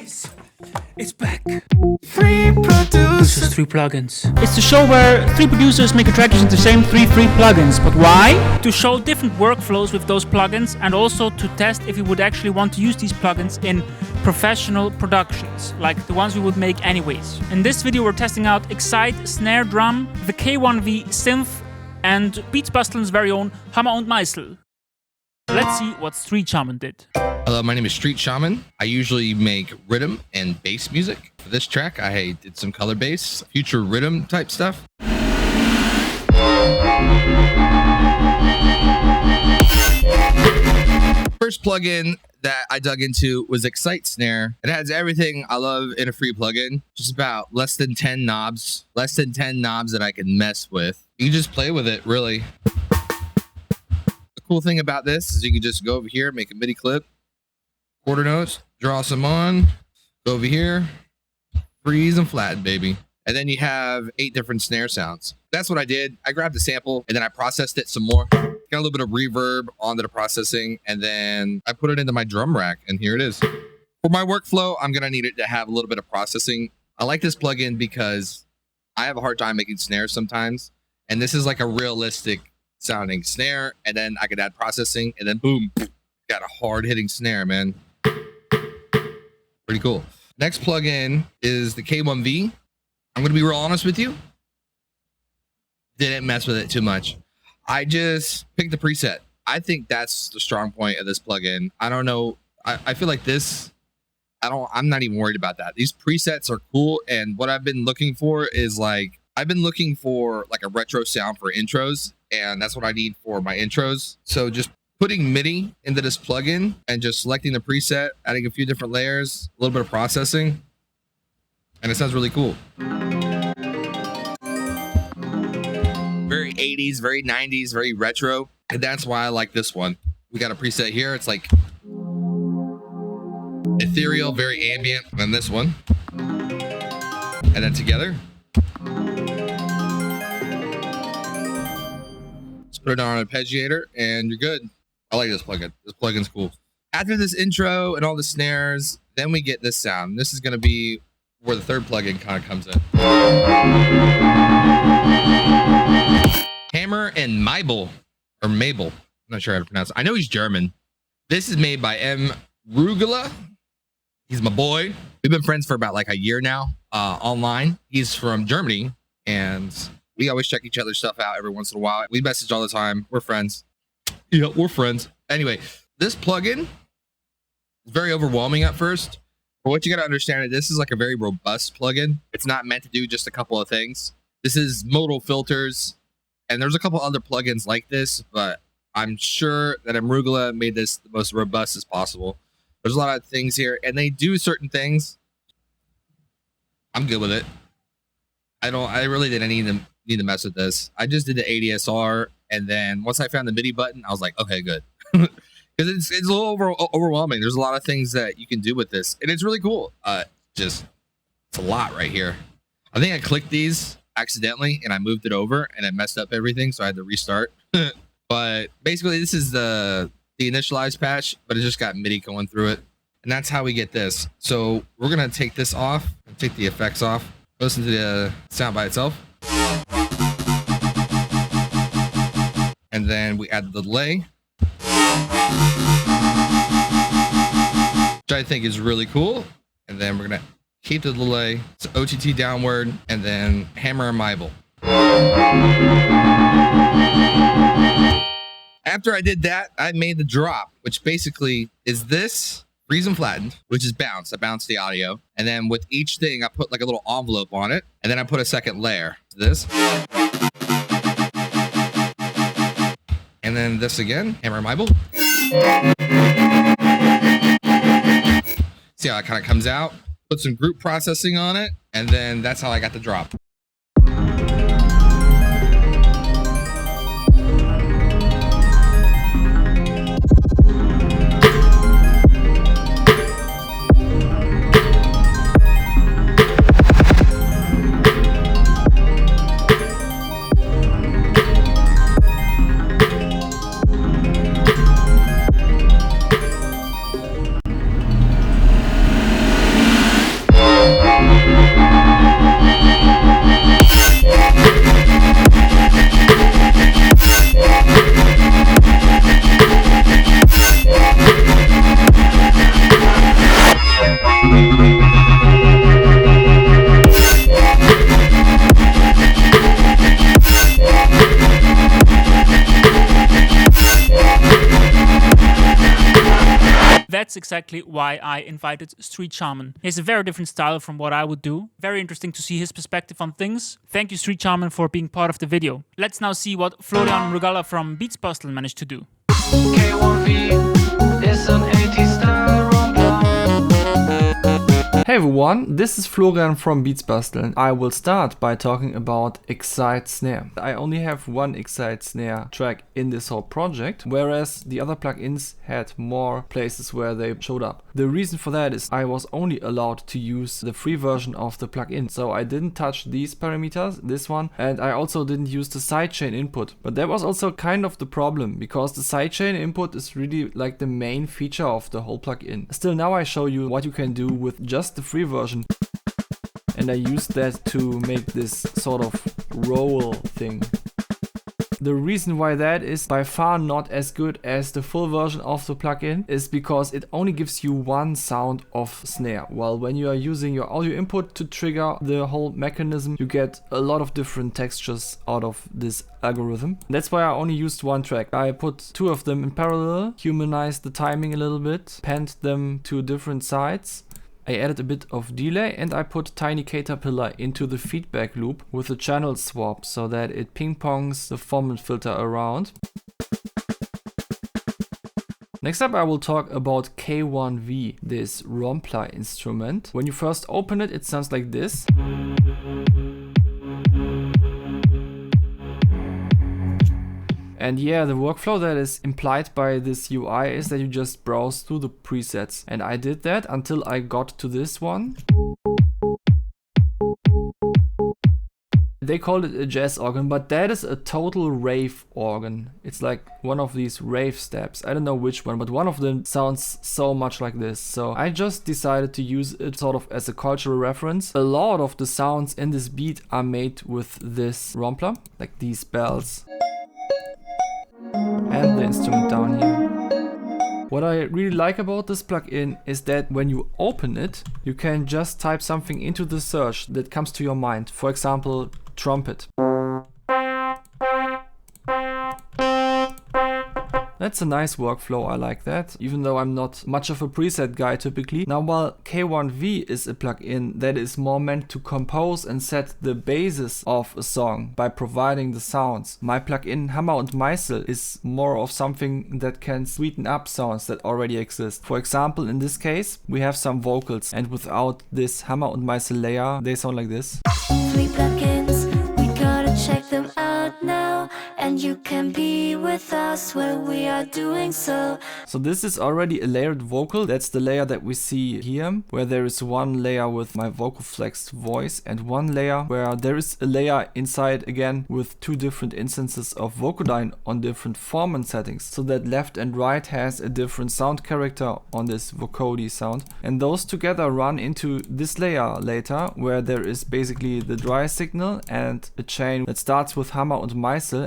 guys, it's back. Free producers. 3 plugins. It's the show where 3 producers make a track using the same 3 free plugins. But why? To show different workflows with those plugins and also to test if you would actually want to use these plugins in professional productions, like the ones we would make anyways. In this video we're testing out Excite Snare Drum, the K1v Synth and Basteln's very own Hammer und Meissel. Let's see what Street Shaman did. Hello, my name is Street Shaman. I usually make rhythm and bass music. For this track, I did some color bass, future rhythm type stuff. First plugin that I dug into was Excite Snare. It has everything I love in a free plugin. Just about less than 10 knobs that I can mess with. You can just play with it, really. The cool thing about this is you can just go over here, make a MIDI clip, quarter notes, draw some on, go over here, freeze and flatten, baby. And then you have 8 different snare sounds. That's what I did. I grabbed the sample and then I processed it some more. Got a little bit of reverb onto the processing, and then I put it into my drum rack, and here it is. For my workflow, I'm gonna need it to have a little bit of processing. I like this plugin because I have a hard time making snares sometimes, and this is like a realistic sounding snare, and then I could add processing, and then boom, got a hard hitting snare, man. Pretty cool. Next plugin is the K1v. I'm gonna be real honest with you. Didn't mess with it too much. I just picked the preset. I think that's the strong point of this plugin. I don't know. I feel like this, I'm not even worried about that. These presets are cool. And what I've been looking for is I've been looking for like a retro sound for intros, and that's what I need for my intros. So just putting MIDI into this plugin and just selecting the preset, adding a few different layers, a little bit of processing, and it sounds really cool. Very 80s, very 90s, very retro. And that's why I like this one. We got a preset here. It's like ethereal, very ambient. And this one. And then together. Just put it on an arpeggiator and you're good. I like this plugin. This plugin's cool. After this intro and all the snares, then we get this sound. This is going to be where the third plugin kind of comes in. Hammer and Meissel, or Mabel. I'm not sure how to pronounce it. I know he's German. This is made by Mrugalla. He's my boy. We've been friends for about like a year now, online. He's from Germany, and we always check each other's stuff out every once in a while. We message all the time. We're friends. Yeah, we're friends. Anyway, this plugin is very overwhelming at first. But what you got to understand is this is like a very robust plugin. It's not meant to do just a couple of things. This is modal filters. And there's a couple other plugins like this, but I'm sure that Mrugalla made this the most robust as possible. There's a lot of things here, and they do certain things. I'm good with it. I really didn't need to mess with this. I just did the ADSR, and then once I found the MIDI button, I was like, okay, good. Because it's a little overwhelming. There's a lot of things that you can do with this, and it's really cool. It's a lot right here. I think I clicked these accidentally and I moved it over and it messed up everything, so I had to restart. But basically this is the initialized patch, but it just got MIDI going through it, and that's how we get this. So we're gonna take this off and take the effects off, listen to the sound by itself, and then we add the delay, which I think is really cool. And then we're gonna keep the delay, so OTT downward, and then hammer and Meissel. After I did that, I made the drop, which basically is this freeze and flattened, which is bounce. I bounced the audio. And then with each thing, I put like a little envelope on it, and then I put a second layer. This. And then this again, hammer and Meissel. See how it kind of comes out? Put some group processing on it, and then that's how I got the drop. That's exactly why I invited Street Shaman. He has a very different style from what I would do. Very interesting to see his perspective on things. Thank you, Street Shaman, for being part of the video. Let's now see what Florian Mrugalla from Basteln managed to do. K1v is an 80s style rumbler. Hey everyone, this is Florian from Basteln. I will start by talking about Excite Snare. I only have one Excite Snare track in this whole project, whereas the other plugins had more places where they showed up. The reason for that is I was only allowed to use the free version of the plugin, so I didn't touch these parameters, this one, and I also didn't use the sidechain input. But that was also kind of the problem, because the sidechain input is really like the main feature of the whole plugin. Still, now I show you what you can do with just the free version, and I used that to make this sort of roll thing. The reason why that is by far not as good as the full version of the plugin is because it only gives you one sound of snare, while when you are using your audio input to trigger the whole mechanism, you get a lot of different textures out of this algorithm. That's why I only used one track. I put two of them in parallel, humanized the timing a little bit, panned them to different sides. I added a bit of delay, and I put Tiny Caterpillar into the feedback loop with a channel swap so that it ping-pongs the format filter around. Next up I will talk about K1v, this Rompler instrument. When you first open it, it sounds like this. And yeah, the workflow that is implied by this UI is that you just browse through the presets. And I did that until I got to this one. They call it a jazz organ, but that is a total rave organ. It's like one of these rave steps. I don't know which one, but one of them sounds so much like this. So I just decided to use it sort of as a cultural reference. A lot of the sounds in this beat are made with this Rompler, like these bells. And the instrument down here. What I really like about this plugin is that when you open it, you can just type something into the search that comes to your mind. For example, trumpet. That's a nice workflow, I like that, even though I'm not much of a preset guy typically. Now, while K1v is a plugin that is more meant to compose and set the basis of a song by providing the sounds, my plugin Hammer und Meissel is more of something that can sweeten up sounds that already exist. For example, in this case, we have some vocals, and without this Hammer und Meissel layer, they sound like this. 3 plugins, we gotta check them out now, and you can be with us while we are doing so. So this is already a layered vocal. That's the layer that we see here, where there is one layer with my vocal flexed voice and one layer where there is a layer inside again with two different instances of Vocodyne on different format settings, so that left and right has a different sound character on this vocody sound, and those together run into this layer later, where there is basically the dry signal and a chain that starts with Hammer und Meissel.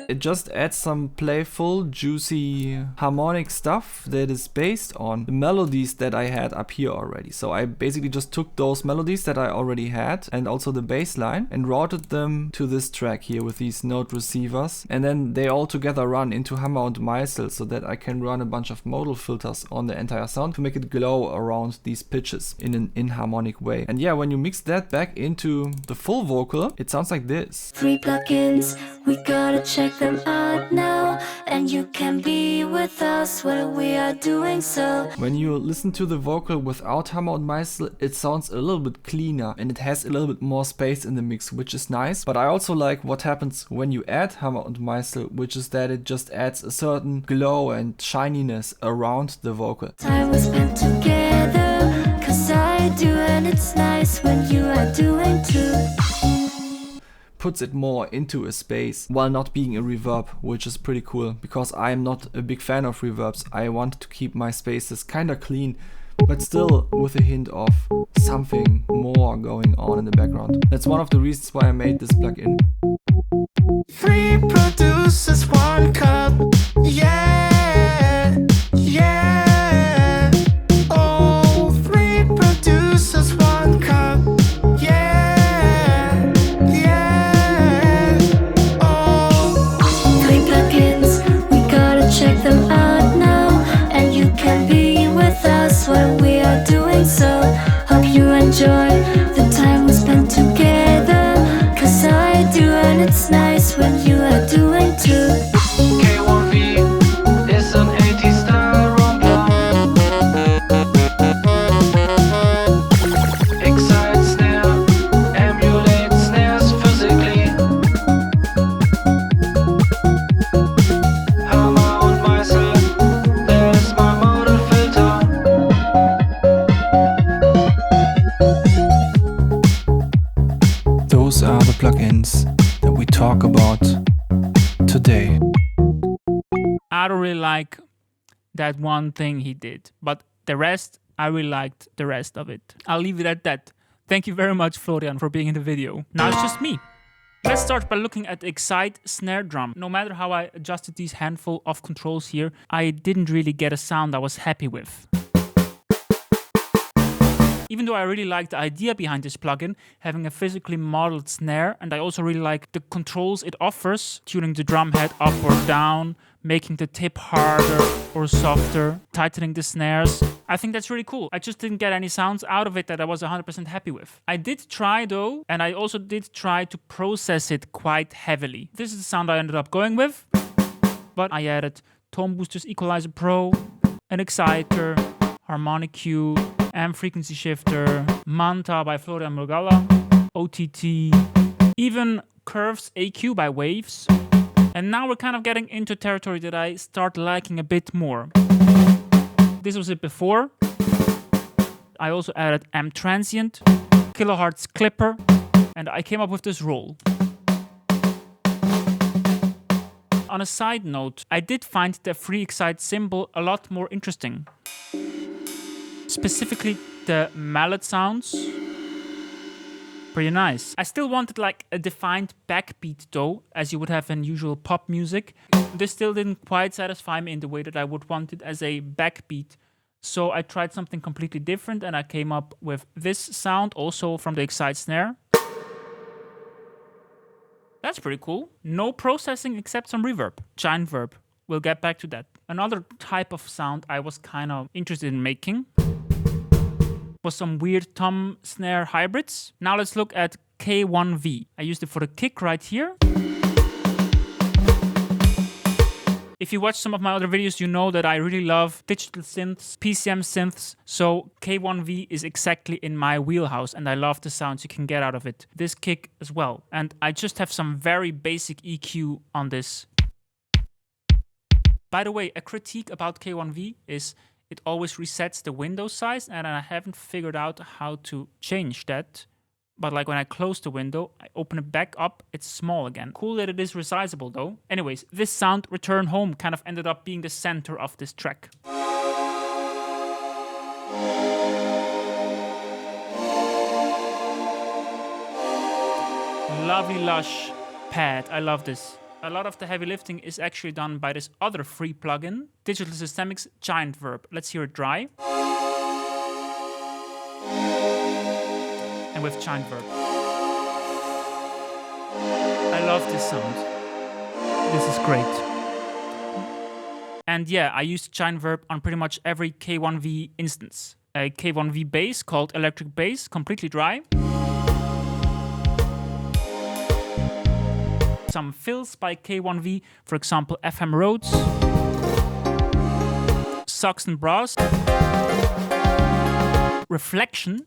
It just adds some playful, juicy, harmonic stuff that is based on the melodies that I had up here already. So I basically just took those melodies that I already had and also the bass line and routed them to this track here with these note receivers, and then they all together run into Hammer und Meissel so that I can run a bunch of modal filters on the entire sound to make it glow around these pitches in an inharmonic way. And yeah, when you mix that back into the full vocal, it sounds like this. 3 plugins, we gotta check them out now, and you can be with us while we are doing so. When you listen to the vocal without Hammer und Meissel, it sounds a little bit cleaner and it has a little bit more space in the mix, which is nice. But I also like what happens when you add Hammer und Meissel, which is that it just adds a certain glow and shininess around the vocal. Time we spent together, 'cause I do, and it's nice when you are doing too. Puts it more into a space while not being a reverb, which is pretty cool, because I'm not a big fan of reverbs. I want to keep my spaces kinda clean, but still with a hint of something more going on in the background. That's one of the reasons why I made this plugin. 3 producers, 1 cut. I don't really like that one thing he did, but the rest, I really liked the rest of it. I'll leave it at that. Thank you very much, Florian, for being in the video. Now it's just me. Let's start by looking at the Excite snare drum. No matter how I adjusted these handful of controls here, I didn't really get a sound I was happy with. Even though I really like the idea behind this plugin, having a physically modeled snare, and I also really like the controls it offers, tuning the drum head up or down, making the tip harder or softer, tightening the snares. I think that's really cool. I just didn't get any sounds out of it that I was 100% happy with. I did try though, and I also did try to process it quite heavily. This is the sound I ended up going with, but I added Tone Boosters Equalizer Pro, an exciter, harmonic cue, amp frequency shifter, Manta by Florian Mrugalla, OTT, even Curves AQ by Waves. And now we're kind of getting into territory that I start liking a bit more. This was it before. I also added amp transient, kilohertz clipper, and I came up with this roll. On a side note, I did find the free Excite symbol a lot more interesting. Specifically the mallet sounds. Pretty nice. I still wanted like a defined backbeat though, as you would have in usual pop music. This still didn't quite satisfy me in the way that I would want it as a backbeat. So I tried something completely different and I came up with this sound also from the Excite snare. That's pretty cool. No processing except some reverb. Giant verb. We'll get back to that. Another type of sound I was kind of interested in making was some weird tom snare hybrids. Now let's look at K1v. I used it for the kick right here. If you watch some of my other videos, you know that I really love digital synths, PCM synths, so K1v is exactly in my wheelhouse and I love the sounds you can get out of it. This kick as well. And I just have some very basic EQ on this. By the way, a critique about K1v is it always resets the window size and I haven't figured out how to change that. But like when I close the window, I open it back up, it's small again. Cool that it is resizable though. Anyways, this sound, Return Home, kind of ended up being the center of this track. Lovely lush pad, I love this. A lot of the heavy lifting is actually done by this other free plugin, Digital Systemics Giant Verb. Let's hear it dry. And with Giant Verb. I love this sound. This is great. And yeah, I used Giant Verb on pretty much every K1v instance. A K1v bass called Electric Bass, completely dry. Some fills by K1v, for example, FM Rhodes, Saxon Brass, Reflection,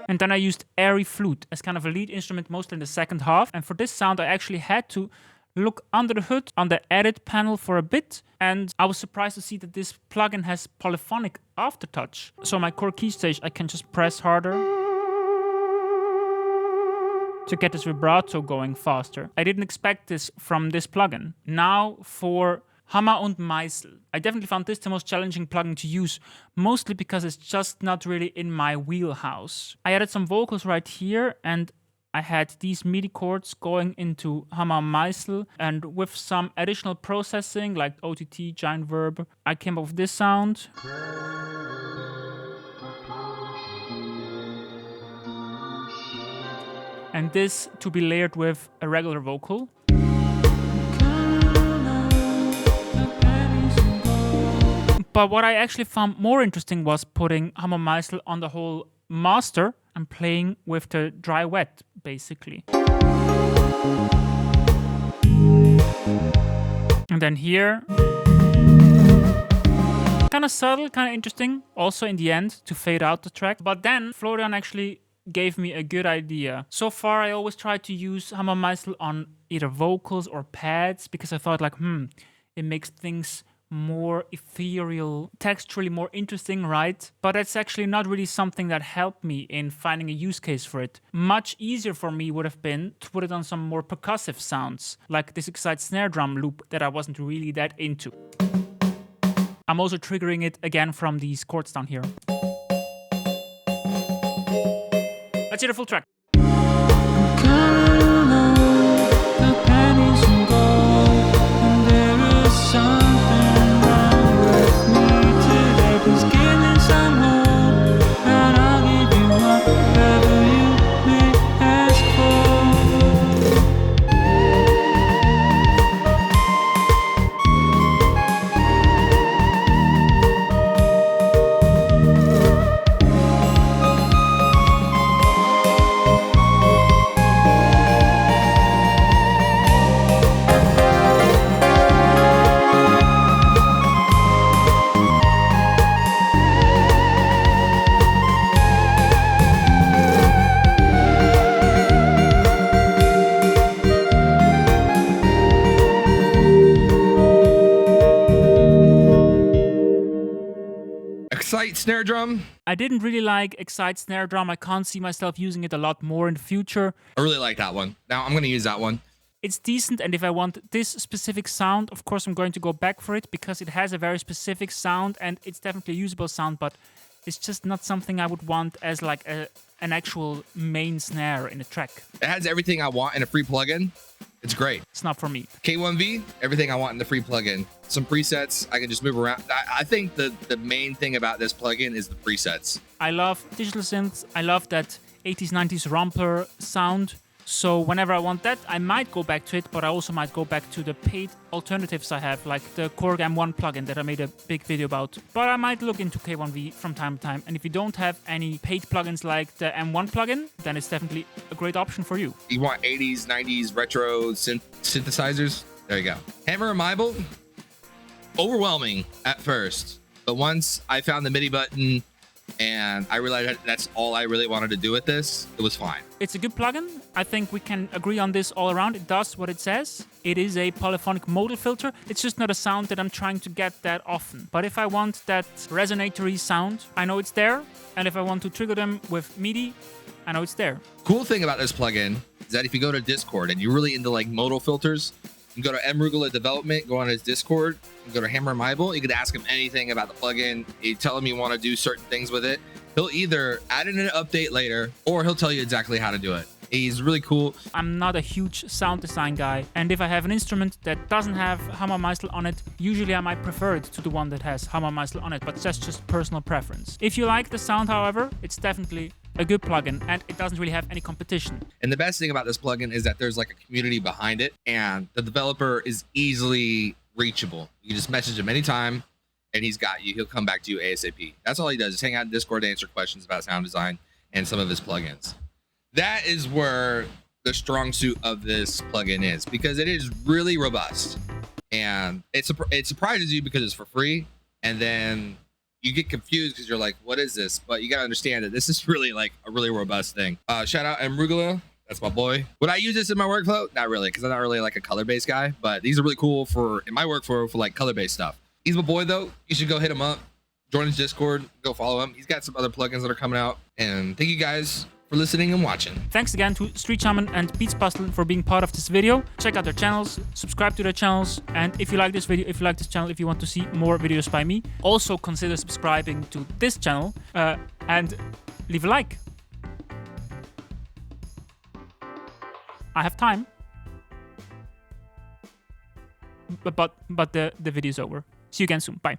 and then I used Airy Flute as kind of a lead instrument, mostly in the second half. And for this sound, I actually had to look under the hood on the edit panel for a bit, and I was surprised to see that this plugin has polyphonic aftertouch. So my core key stage, I can just press harder to get this vibrato going faster. I didn't expect this from this plugin. Now for Hammer und Meissel. I definitely found this the most challenging plugin to use, mostly because it's just not really in my wheelhouse. I added some vocals right here and I had these MIDI chords going into Hammer und Meissel, and with some additional processing like OTT, Giant Verb, I came up with this sound. And this to be layered with a regular vocal. But what I actually found more interesting was putting Hammer Meissel on the whole master and playing with the dry wet, basically. And then here, kind of subtle, kind of interesting, also in the end to fade out the track. But then Florian actually gave me a good idea. So far, I always try to use Hammer Meissel on either vocals or pads because I thought like, it makes things more ethereal, texturally more interesting, right? But that's actually not really something that helped me in finding a use case for it. Much easier for me would have been to put it on some more percussive sounds, like this Excite snare drum loop that I wasn't really that into. I'm also triggering it again from these chords down here. Let's hear the full track. Excite snare drum. I didn't really like Excite snare drum. I can't see myself using it a lot more in the future. I really like that one. Now I'm going to use that one. It's decent, and if I want this specific sound, of course I'm going to go back for it because it has a very specific sound and it's definitely a usable sound, but it's just not something I would want as like an actual main snare in a track. It has everything I want in a free plugin. It's great. It's not for me. K1v, everything I want in the free plugin. Some presets, I can just move around. I think the main thing about this plugin is the presets. I love digital synths. I love that 80s, 90s romper sound. So whenever I want that, I might go back to it, but I also might go back to the paid alternatives I have, like the Korg M1 plugin that I made a big video about. But I might look into K1v from time to time. And if you don't have any paid plugins like the M1 plugin, then it's definitely a great option for you. You want 80s, 90s retro synthesizers? There you go. Hammer and Meissel, overwhelming at first. But once I found the MIDI button and I realized that's all I really wanted to do with this, it was fine. It's a good plugin. I think we can agree on this all around. It does what it says. It is a polyphonic modal filter. It's just not a sound that I'm trying to get that often. But if I want that resonatory sound, I know it's there. And if I want to trigger them with MIDI, I know it's there. Cool thing about this plugin is that if you go to Discord and you're really into like modal filters, you can go to Mrugalla Development, go on his Discord, and go to Hammer and Meissel. You could ask him anything about the plugin. You tell him you want to do certain things with it. He'll either add in an update later, or he'll tell you exactly how to do it. He's really cool. I'm not a huge sound design guy, and if I have an instrument that doesn't have Hammer Meissel on it, usually I might prefer it to the one that has Hammer Meissel on it, but that's just personal preference. If you like the sound, however, it's definitely a good plugin, and it doesn't really have any competition. And the best thing about this plugin is that there's like a community behind it, and the developer is easily reachable. You just message him anytime, and he's got you. He'll come back to you ASAP. That's all he does, is hang out in Discord to answer questions about sound design and some of his plugins. That is where the strong suit of this plugin is, because it is really robust, and it surprises you because it's for free, and then you get confused because you're like, what is this? But you got to understand that this is really like a really robust thing. Shout out Mrugalla. That's my boy. Would I use this in my workflow? Not really, because I'm not really like a color-based guy, but these are really cool in my workflow for like color-based stuff. He's my boy though. You should go hit him up, join his Discord, go follow him. He's got some other plugins that are coming out. And thank you guys for listening and watching. Thanks again to Street Shaman and Basteln for being part of this video. Check out their channels, subscribe to their channels, and if you like this video, if you like this channel, if you want to see more videos by me, also consider subscribing to this channel and leave a like. I have time, but the video's over. See you again soon. Bye.